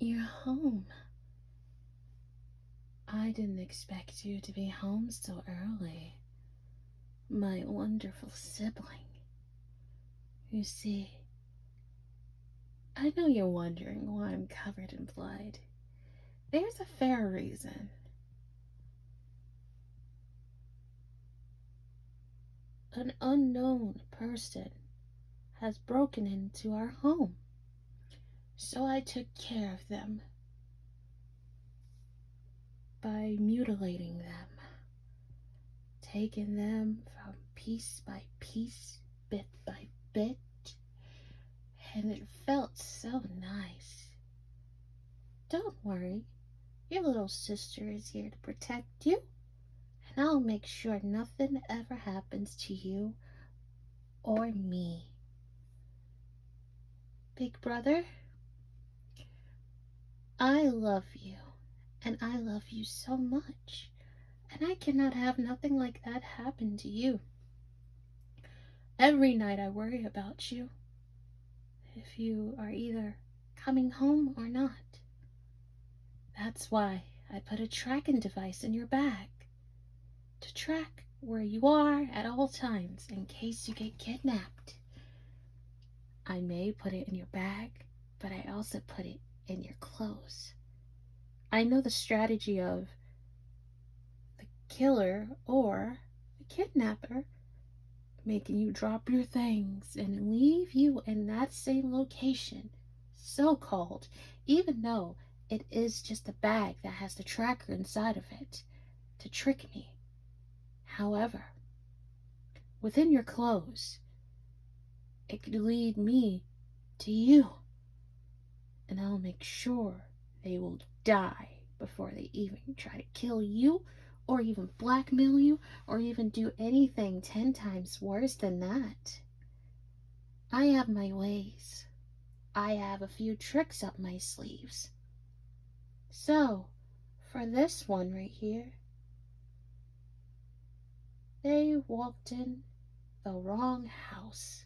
You're home. I didn't expect you to be home so early. My wonderful sibling. You see, I know you're wondering why I'm covered in blood. There's a fair reason. An unknown person has broken into our home, so I took care of them by mutilating them, taking them from piece by piece, bit by bit, and it felt so nice. Don't worry, your little sister is here to protect you, and I'll make sure nothing ever happens to you or me. Big brother, I love you, and I love you so much, and I cannot have nothing like that happen to you. Every night I worry about you, if you are either coming home or not. That's why I put a tracking device in your bag to track where you are at all times in case you get kidnapped. I may put it in your bag, but I also put it in your clothes. I know the strategy of the killer or the kidnapper making you drop your things and leave you in that same location, so called, even though it is just a bag that has the tracker inside of it to trick me. However, within your clothes, it could lead me to you, and I'll make sure they will die before they even try to kill you or even blackmail you or even do anything 10 times worse than that. I have my ways. I have a few tricks up my sleeves. So, for this one right here, they walked in the wrong house.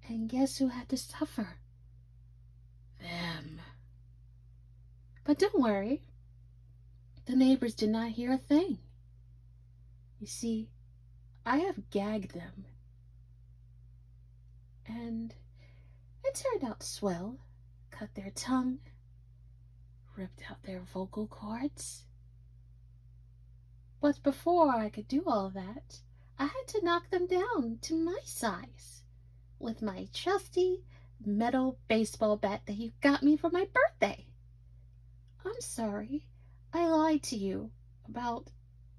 And guess who had to suffer? Them. But don't worry, the neighbors did not hear a thing. You see, I have gagged them, and it turned out swell. Cut their tongue, ripped out their vocal cords. But before I could do all that, I had to knock them down to my size with my trusty metal baseball bat that you got me for my birthday. I'm sorry, I lied to you about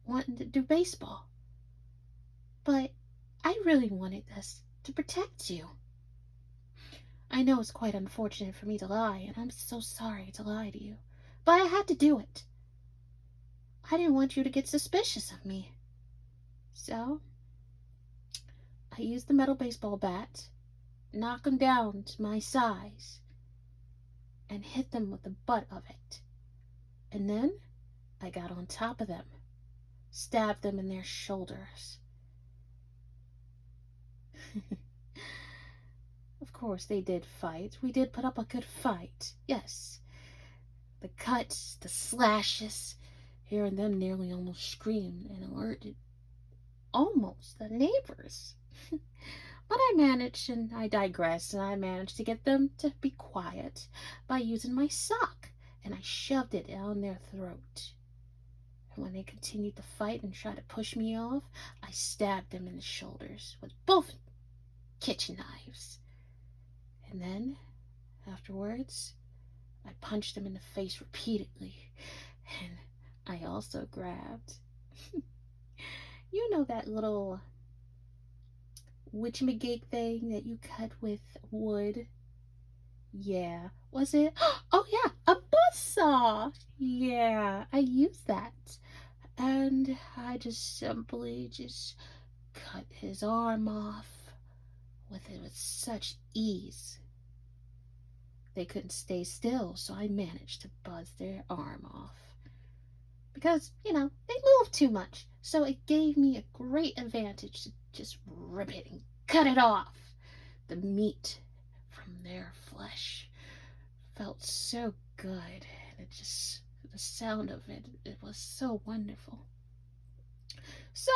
wanting to do baseball, but I really wanted this to protect you. I know it's quite unfortunate for me to lie, and I'm so sorry to lie to you, but I had to do it. I didn't want you to get suspicious of me. So, I used the metal baseball bat, knocked them down to my size, and hit them with the butt of it. And then I got on top of them, stabbed them in their shoulders. Of course, they did fight. We did put up a good fight. Yes. The cuts, the slashes, hearing them nearly almost screamed and alerted almost the neighbors. But I managed, and I digress, and I managed to get them to be quiet by using my sock, and I shoved it down their throat. And when they continued to fight and try to push me off, I stabbed them in the shoulders with both kitchen knives. And then, afterwards, I punched them in the face repeatedly, and I also grabbed, you know, that little witchamagate thing that you cut with wood? Yeah, was it? Oh, yeah, a buzzsaw! Yeah, I used that. And I just simply just cut his arm off with it with such ease. They couldn't stay still, so I managed to buzz their arm off. Because, they moved too much, so it gave me a great advantage to just rip it and cut it off. The meat from their flesh felt so good. And it just, the sound of it, it was so wonderful. So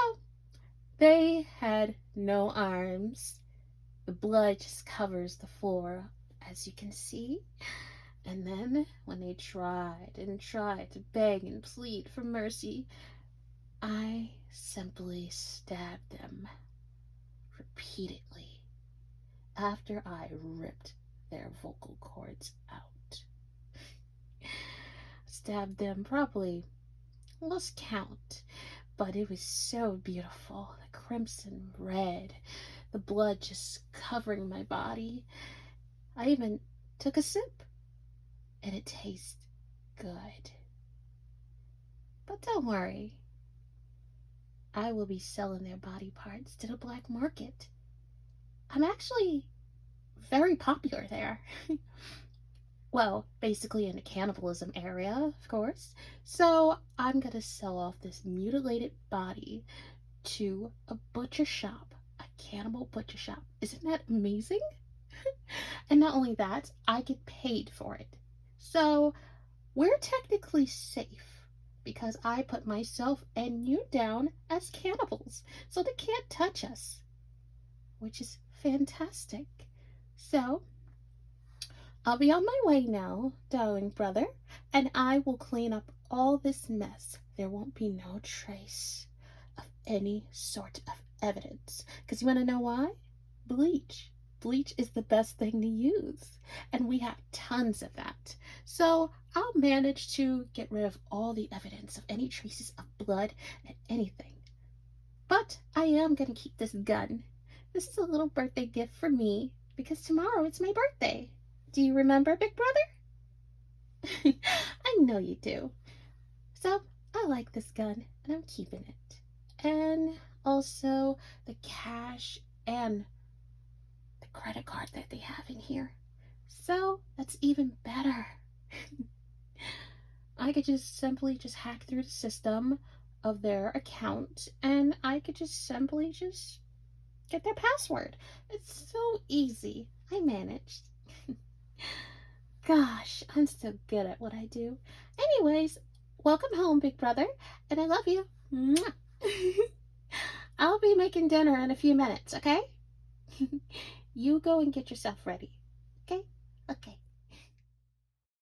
they had no arms. The blood just covers the floor, as you can see. And then, when they tried and tried to beg and plead for mercy, I simply stabbed them repeatedly after I ripped their vocal cords out. Stabbed them probably, lost count, but it was so beautiful. The crimson red, the blood just covering my body. I even took a sip, and it tastes good. But don't worry, I will be selling their body parts to the black market. I'm actually very popular there. Well, basically in the cannibalism area, of course. So I'm gonna sell off this mutilated body to a butcher shop, a cannibal butcher shop. Isn't that amazing? And not only that, I get paid for it. So we're technically safe because I put myself and you down as cannibals, so they can't touch us, which is fantastic. So I'll be on my way now, darling brother, and I will clean up all this mess. There won't be no trace of any sort of evidence. Because you want to know why? Bleach. Bleach is the best thing to use, and we have tons of that. So I'll manage to get rid of all the evidence of any traces of blood and anything. But I am going to keep this gun. This is a little birthday gift for me because tomorrow it's my birthday. Do you remember, big brother? I know you do. So I like this gun and I'm keeping it. And also the cash and the credit card that they have in here. So that's even better. I could just simply just hack through the system of their account and I could just simply just get their password. It's so easy. I managed. Gosh, I'm so good at what I do. Anyways, welcome home, big brother, and I love you. Mwah. I'll be making dinner in a few minutes, okay? You go and get yourself ready, okay? Okay.